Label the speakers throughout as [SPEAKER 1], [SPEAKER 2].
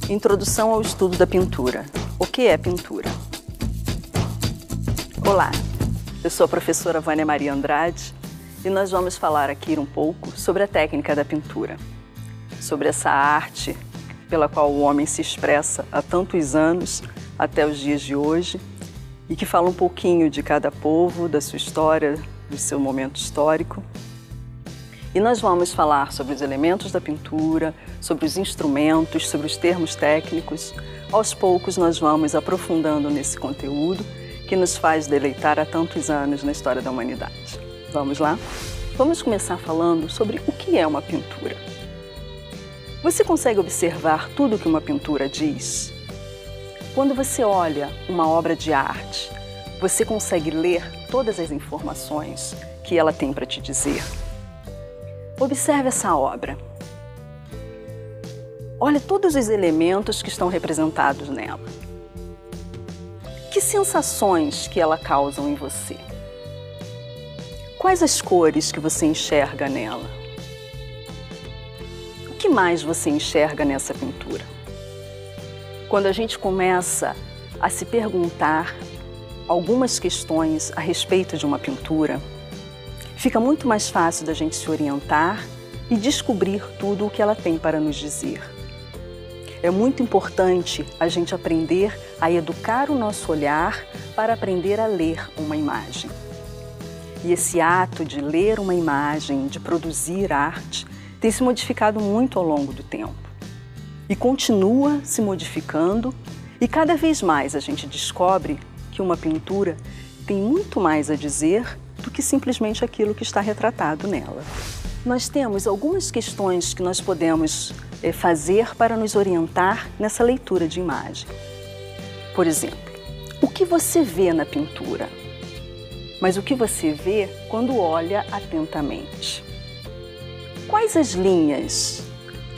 [SPEAKER 1] Introdução ao estudo da pintura. O que é pintura? Olá, eu sou a professora Vânia Maria Andrade e nós vamos falar aqui um pouco sobre a técnica da pintura, sobre essa arte pela qual o homem se expressa há tantos anos até os dias de hoje e que fala um pouquinho de cada povo, da sua história, do seu momento histórico. E nós vamos falar sobre os elementos da pintura, sobre os instrumentos, sobre os termos técnicos. Aos poucos nós vamos aprofundando nesse conteúdo que nos faz deleitar há tantos anos na história da humanidade. Vamos lá? Vamos começar falando sobre o que é uma pintura. Você consegue observar tudo o que uma pintura diz? Quando você olha uma obra de arte, você consegue ler todas as informações que ela tem para te dizer? Observe essa obra. Olhe todos os elementos que estão representados nela. Que sensações que ela causa em você? Quais as cores que você enxerga nela? O que mais você enxerga nessa pintura? Quando a gente começa a se perguntar algumas questões a respeito de uma pintura, fica muito mais fácil da gente se orientar e descobrir tudo o que ela tem para nos dizer. É muito importante a gente aprender a educar o nosso olhar para aprender a ler uma imagem. E esse ato de ler uma imagem, de produzir arte, tem se modificado muito ao longo do tempo. E continua se modificando, e cada vez mais a gente descobre que uma pintura tem muito mais a dizer do que simplesmente aquilo que está retratado nela. Nós temos algumas questões que nós podemos fazer para nos orientar nessa leitura de imagem. Por exemplo, o que você vê na pintura? Mas o que você vê quando olha atentamente? Quais as linhas?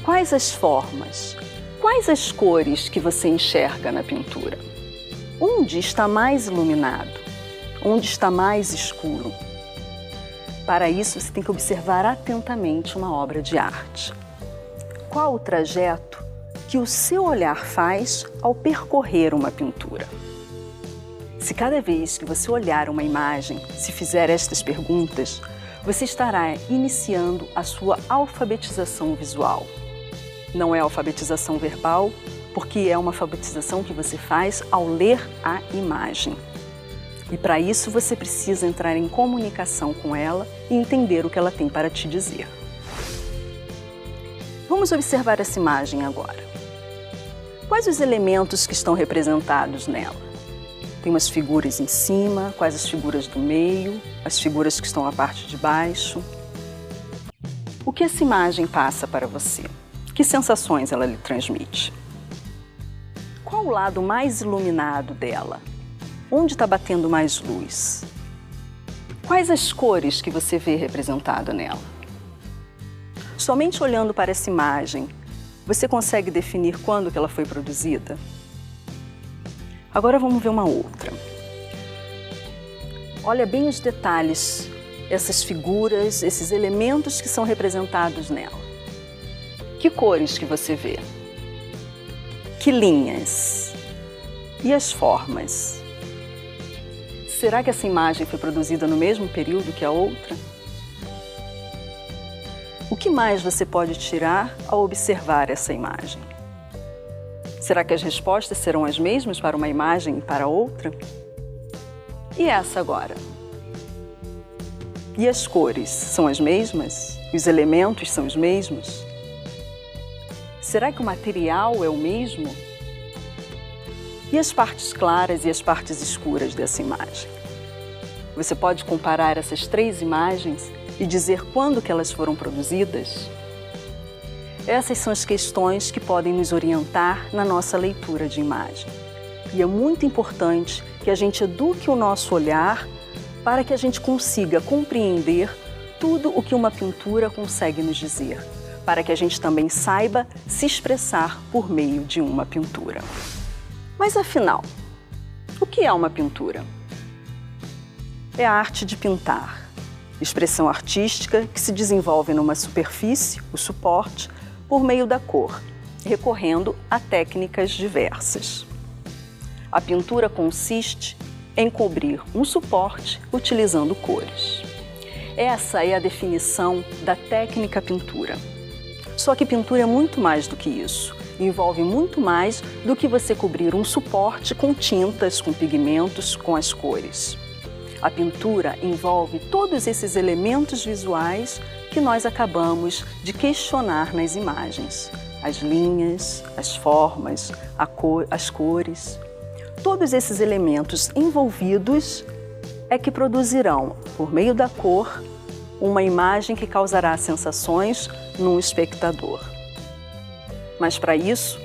[SPEAKER 1] Quais as formas? Quais as cores que você enxerga na pintura? Onde está mais iluminado? Onde está mais escuro? Para isso, você tem que observar atentamente uma obra de arte. Qual o trajeto que o seu olhar faz ao percorrer uma pintura? Se cada vez que você olhar uma imagem, se fizer estas perguntas, você estará iniciando a sua alfabetização visual. Não é alfabetização verbal, porque é uma alfabetização que você faz ao ler a imagem. E para isso você precisa entrar em comunicação com ela e entender o que ela tem para te dizer. Vamos observar essa imagem agora. Quais os elementos que estão representados nela? Tem umas figuras em cima, quais as figuras do meio, as figuras que estão na parte de baixo. O que essa imagem passa para você? Que sensações ela lhe transmite? Qual o lado mais iluminado dela? Onde está batendo mais luz? Quais as cores que você vê representado nela? Somente olhando para essa imagem, você consegue definir quando que ela foi produzida? Agora vamos ver uma outra. Olha bem os detalhes, essas figuras, esses elementos que são representados nela. Que cores que você vê? Que linhas? E as formas? Será que essa imagem foi produzida no mesmo período que a outra? O que mais você pode tirar ao observar essa imagem? Será que as respostas serão as mesmas para uma imagem e para outra? E essa agora? E as cores são as mesmas? Os elementos são os mesmos? Será que o material é o mesmo? E as partes claras e as partes escuras dessa imagem? Você pode comparar essas três imagens e dizer quando que elas foram produzidas? Essas são as questões que podem nos orientar na nossa leitura de imagem. E é muito importante que a gente eduque o nosso olhar para que a gente consiga compreender tudo o que uma pintura consegue nos dizer, para que a gente também saiba se expressar por meio de uma pintura. Mas afinal, o que é uma pintura? É a arte de pintar, expressão artística que se desenvolve numa superfície, o suporte, por meio da cor, recorrendo a técnicas diversas. A pintura consiste em cobrir um suporte utilizando cores. Essa é a definição da técnica pintura. Só que pintura é muito mais do que isso. Envolve muito mais do que você cobrir um suporte com tintas, com pigmentos, com as cores. A pintura envolve todos esses elementos visuais que nós acabamos de questionar nas imagens. As linhas, as formas, as cores. Todos esses elementos envolvidos é que produzirão, por meio da cor, uma imagem que causará sensações no espectador. Mas para isso,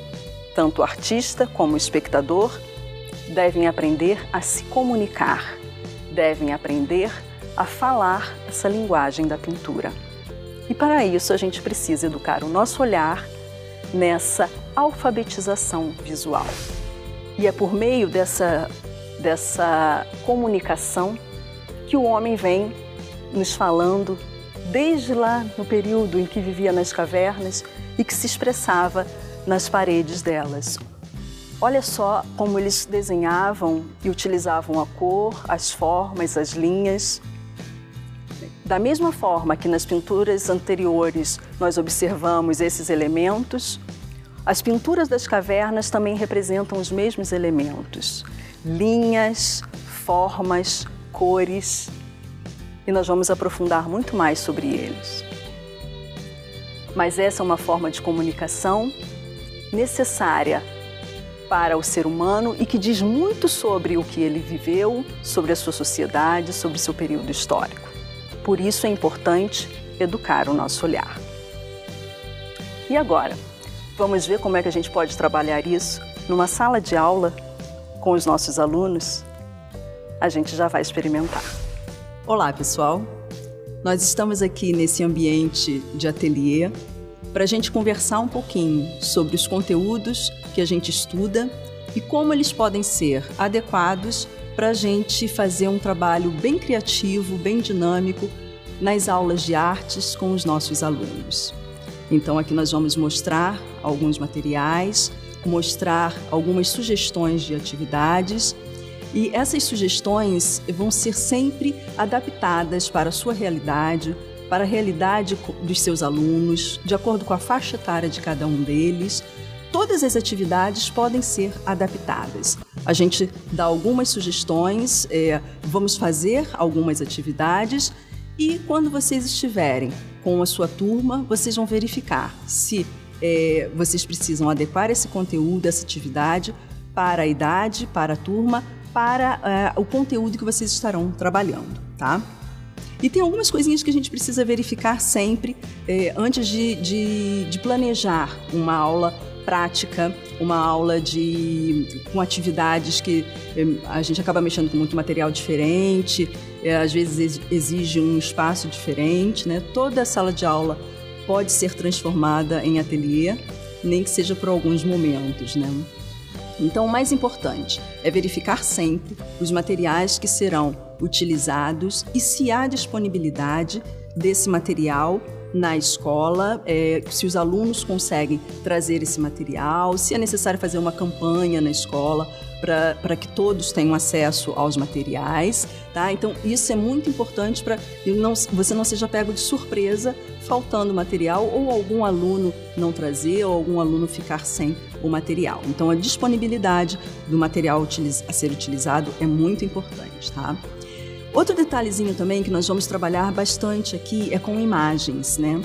[SPEAKER 1] tanto o artista como o espectador devem aprender a se comunicar, devem aprender a falar essa linguagem da pintura. E para isso a gente precisa educar o nosso olhar nessa alfabetização visual. E é por meio dessa comunicação que o homem vem nos falando desde lá no período em que vivia nas cavernas e que se expressava nas paredes delas. Olha só como eles desenhavam e utilizavam a cor, as formas, as linhas. Da mesma forma que nas pinturas anteriores nós observamos esses elementos, as pinturas das cavernas também representam os mesmos elementos. Linhas, formas, cores. E nós vamos aprofundar muito mais sobre eles. Mas essa é uma forma de comunicação necessária para o ser humano e que diz muito sobre o que ele viveu, sobre a sua sociedade, sobre o seu período histórico. Por isso é importante educar o nosso olhar. E agora, vamos ver como é que a gente pode trabalhar isso numa sala de aula com os nossos alunos? A gente já vai experimentar.
[SPEAKER 2] Olá, pessoal! Nós estamos aqui nesse ambiente de ateliê para a gente conversar um pouquinho sobre os conteúdos que a gente estuda e como eles podem ser adequados para a gente fazer um trabalho bem criativo, bem dinâmico nas aulas de artes com os nossos alunos. Então aqui nós vamos mostrar alguns materiais, mostrar algumas sugestões de atividades e essas sugestões vão ser sempre adaptadas para a sua realidade, para a realidade dos seus alunos, de acordo com a faixa etária de cada um deles. Todas as atividades podem ser adaptadas. A gente dá algumas sugestões, vamos fazer algumas atividades e quando vocês estiverem com a sua turma, vocês vão verificar se vocês precisam adequar esse conteúdo, essa atividade para a idade, para a turma, para o conteúdo que vocês estarão trabalhando, tá? E tem algumas coisinhas que a gente precisa verificar sempre antes de planejar uma aula prática, uma aula com atividades que a gente acaba mexendo com muito material diferente, às vezes exige um espaço diferente, né? Toda a sala de aula pode ser transformada em ateliê, nem que seja por alguns momentos, né? Então, o mais importante é verificar sempre os materiais que serão utilizados e se há disponibilidade desse material na escola, se os alunos conseguem trazer esse material, se é necessário fazer uma campanha na escola para que todos tenham acesso aos materiais, tá? Então, isso é muito importante para que você não seja pego de surpresa faltando material ou algum aluno não trazer ou algum aluno ficar sem o material. Então, a disponibilidade do material a ser utilizado é muito importante, tá? Outro detalhezinho também que nós vamos trabalhar bastante aqui é com imagens, né?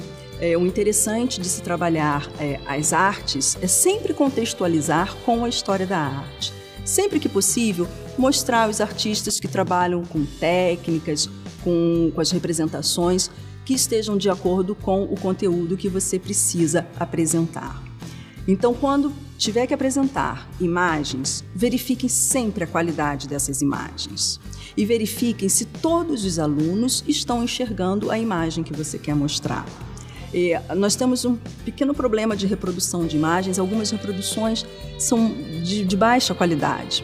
[SPEAKER 2] O interessante de se trabalhar as artes é sempre contextualizar com a história da arte. Sempre que possível, mostrar os artistas que trabalham com técnicas, com as representações que estejam de acordo com o conteúdo que você precisa apresentar. Então, quando tiver que apresentar imagens, verifiquem sempre a qualidade dessas imagens. E verifiquem se todos os alunos estão enxergando a imagem que você quer mostrar. Nós temos um pequeno problema de reprodução de imagens, algumas reproduções são de baixa qualidade.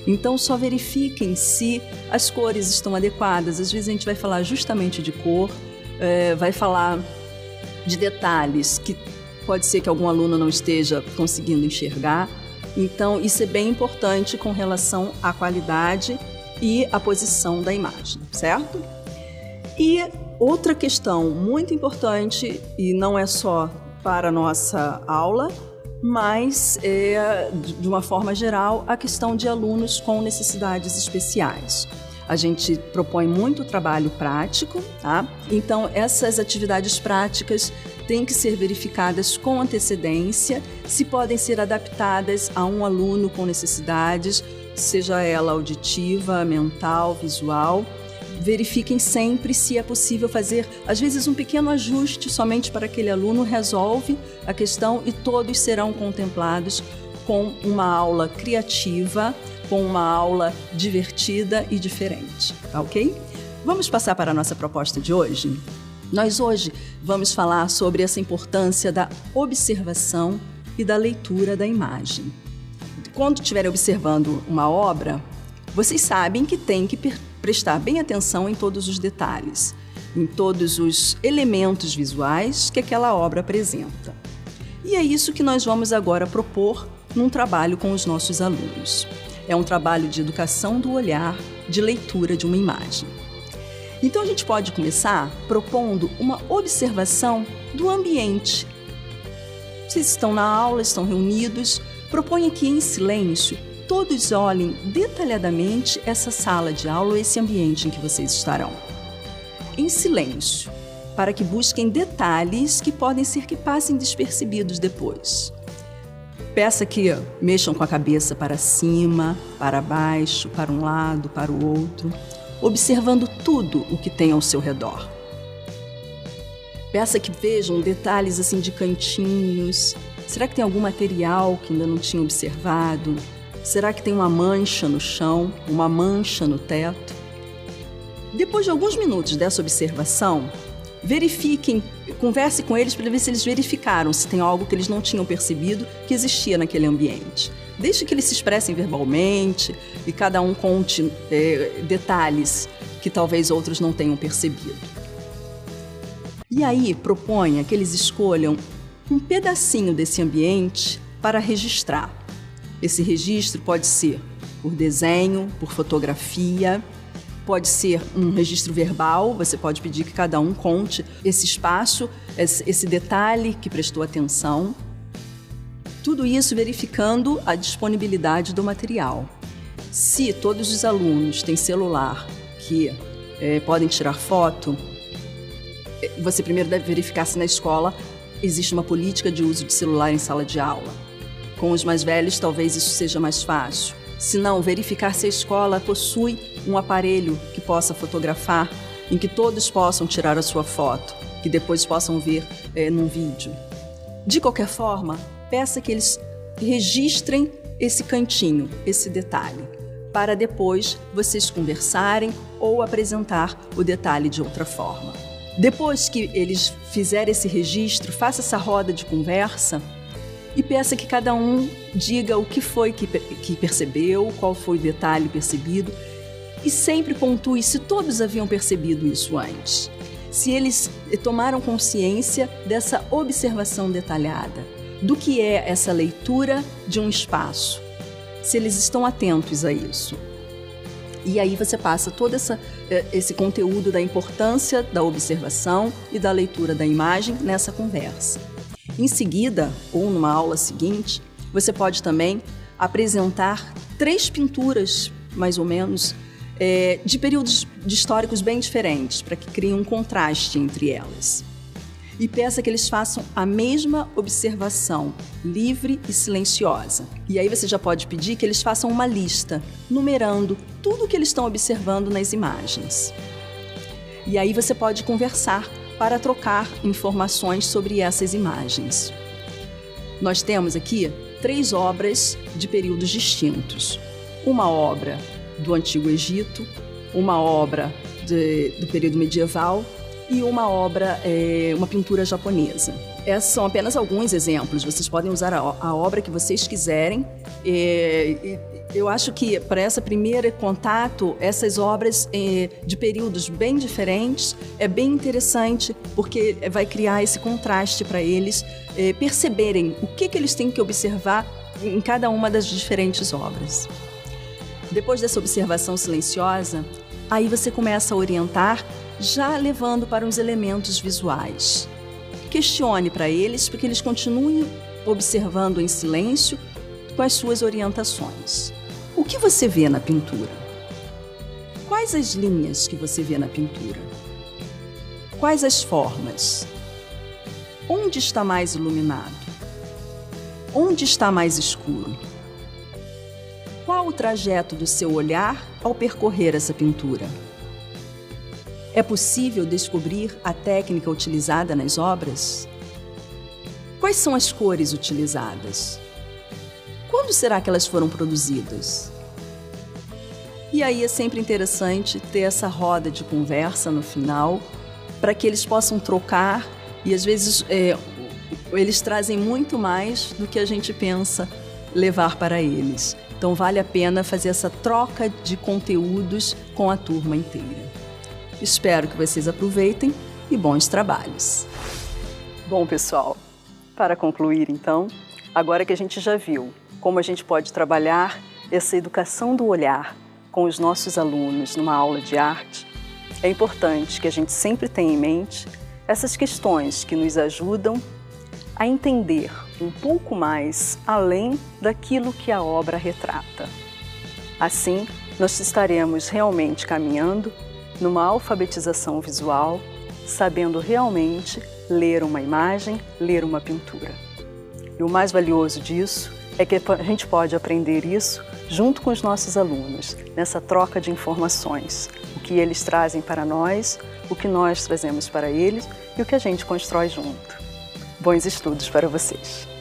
[SPEAKER 2] Então, só verifiquem se as cores estão adequadas. Às vezes a gente vai falar justamente de cor, vai falar de detalhes que pode ser que algum aluno não esteja conseguindo enxergar. Então, isso é bem importante com relação à qualidade e à posição da imagem, certo? E outra questão muito importante, e não é só para a nossa aula, mas, de uma forma geral, a questão de alunos com necessidades especiais. A gente propõe muito trabalho prático, tá? Então, essas atividades práticas têm que ser verificadas com antecedência, se podem ser adaptadas a um aluno com necessidades, seja ela auditiva, mental, visual. Verifiquem sempre se é possível fazer, às vezes, um pequeno ajuste somente para aquele aluno resolve a questão e todos serão contemplados com uma aula criativa, com uma aula divertida e diferente, tá ok? Vamos passar para a nossa proposta de hoje? Nós hoje vamos falar sobre essa importância da observação e da leitura da imagem. Quando estiverem observando uma obra, vocês sabem que tem que prestar bem atenção em todos os detalhes, em todos os elementos visuais que aquela obra apresenta. E é isso que nós vamos agora propor num trabalho com os nossos alunos. É um trabalho de educação do olhar, de leitura de uma imagem. Então a gente pode começar propondo uma observação do ambiente. Vocês estão na aula, estão reunidos, proponha que em silêncio todos olhem detalhadamente essa sala de aula, esse ambiente em que vocês estarão. Em silêncio, para que busquem detalhes que podem ser que passem despercebidos depois. Peça que mexam com a cabeça para cima, para baixo, para um lado, para o outro, observando tudo o que tem ao seu redor. Peça que vejam detalhes assim de cantinhos. Será que tem algum material que ainda não tinha observado? Será que tem uma mancha no chão, uma mancha no teto? Depois de alguns minutos dessa observação, verifiquem, converse com eles para ver se eles verificaram se tem algo que eles não tinham percebido que existia naquele ambiente. Deixe que eles se expressem verbalmente e cada um conte detalhes que talvez outros não tenham percebido. E aí, proponha que eles escolham um pedacinho desse ambiente para registrar. Esse registro pode ser por desenho, por fotografia, pode ser um registro verbal, você pode pedir que cada um conte esse espaço, esse detalhe que prestou atenção. Tudo isso verificando a disponibilidade do material. Se todos os alunos têm celular que podem tirar foto, você primeiro deve verificar se na escola existe uma política de uso de celular em sala de aula. Com os mais velhos, talvez isso seja mais fácil. Se não, verificar se a escola possui um aparelho que possa fotografar, em que todos possam tirar a sua foto, que depois possam ver num vídeo. De qualquer forma, peça que eles registrem esse cantinho, esse detalhe, para depois vocês conversarem ou apresentar o detalhe de outra forma. Depois que eles fizerem esse registro, faça essa roda de conversa e peça que cada um diga o que foi que percebeu, qual foi o detalhe percebido e sempre pontue se todos haviam percebido isso antes. Se eles tomaram consciência dessa observação detalhada, do que é essa leitura de um espaço, se eles estão atentos a isso. E aí você passa todo esse conteúdo da importância da observação e da leitura da imagem nessa conversa. Em seguida, ou numa aula seguinte, você pode também apresentar 3 pinturas, mais ou menos, de períodos históricos bem diferentes, para que criem um contraste entre elas. E peça que eles façam a mesma observação, livre e silenciosa. E aí você já pode pedir que eles façam uma lista, numerando tudo o que eles estão observando nas imagens. E aí você pode conversar para trocar informações sobre essas imagens. Nós temos aqui 3 obras de períodos distintos. Uma obra do Antigo Egito, uma obra do período medieval e uma obra, uma pintura japonesa. Esses são apenas alguns exemplos. Vocês podem usar a obra que vocês quiserem. Eu acho que para esse primeiro contato, essas obras de períodos bem diferentes, é bem interessante, porque vai criar esse contraste para eles perceberem o que eles têm que observar em cada uma das diferentes obras. Depois dessa observação silenciosa, aí você começa a orientar, já levando para os elementos visuais. Questione para eles, para que eles continuem observando em silêncio com as suas orientações. O que você vê na pintura? Quais as linhas que você vê na pintura? Quais as formas? Onde está mais iluminado? Onde está mais escuro? Qual o trajeto do seu olhar ao percorrer essa pintura? É possível descobrir a técnica utilizada nas obras? Quais são as cores utilizadas? Quando será que elas foram produzidas? E aí é sempre interessante ter essa roda de conversa no final, para que eles possam trocar, e às vezes eles trazem muito mais do que a gente pensa levar para eles. Então vale a pena fazer essa troca de conteúdos com a turma inteira. Espero que vocês aproveitem e bons trabalhos.
[SPEAKER 1] Bom, pessoal, para concluir então, agora que a gente já viu como a gente pode trabalhar essa educação do olhar com os nossos alunos numa aula de arte, é importante que a gente sempre tenha em mente essas questões que nos ajudam a entender um pouco mais além daquilo que a obra retrata. Assim, nós estaremos realmente caminhando numa alfabetização visual, sabendo realmente ler uma imagem, ler uma pintura. E o mais valioso disso é que a gente pode aprender isso junto com os nossos alunos, nessa troca de informações, o que eles trazem para nós, o que nós trazemos para eles e o que a gente constrói junto. Bons estudos para vocês!